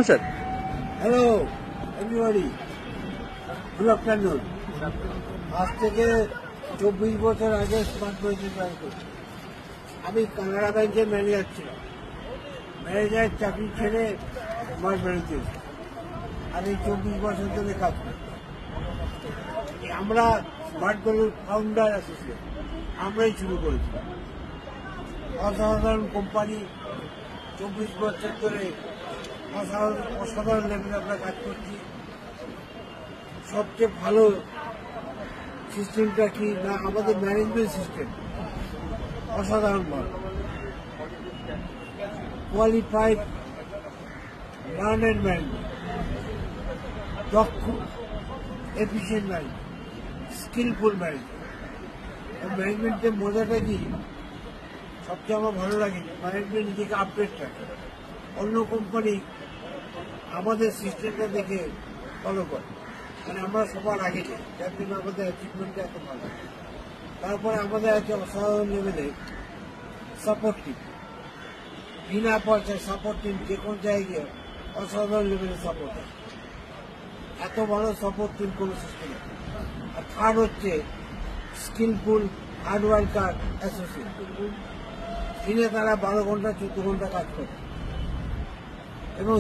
Sir. Hello everybody, good afternoon. আজ থেকে 24 বছর আগে স্মার্ট পয়েন্টে জয়েন করি। আমি কানাড়া ব্যাংকের ম্যানেজার ছিলাম। ম্যানেজারের চাকরি ছেড়ে স্মার্ট ব্যাংকে এসেছি। আর এই 24 বছর ধরে কাজ করি। আমরা স্মার্ট ভ্যালুর ফাউন্ডার অ্যাসোসিয়েশন আমরাই শুরু করেছি। অসাধারণ কোম্পানি, 24 বছর ধরে অসাধারণ লেভেলে আমরা কাজ করছি। সবচেয়ে ভালো সিস্টেমটা কি না, আমাদের ম্যানেজমেন্ট সিস্টেম অসাধারণ ভালো, কোয়ালিফাইড লার্নার ম্যানেজমেন্ট, দক্ষ এফিসিয়েন্ট ম্যানেজমেন্ট, স্কিলফুল ম্যানেজমেন্ট। ম্যানেজমেন্টের মজাটা কি, সবচেয়ে আমার ভালো লাগে ম্যানেজমেন্ট নিজেকে আপডেট রাখে। অন্য কোম্পানি আমাদের সিস্টেমটা দেখে ফলো করে, মানে আমরা সবার আগে যাই, যার জন্য আমাদের অ্যাচিভমেন্টটা এত ভালো। তারপরে আমাদের আছে অসাধারণ লেভেলে সাপোর্ট টিম, বিনা পয়সায় সাপোর্ট টিম, যে কোনো জায়গায় অসাধারণ লেভেলে সাপোর্ট আছে। এত ভালো সাপোর্ট টিম কোনো সিস্টেম। আর থার্ড হচ্ছে স্কিলফুল হার্ড ওয়ার্কার অ্যাসোসিয়েট। দিনে তারা 12 ঘন্টা 14 ঘন্টা কাজ করে এবং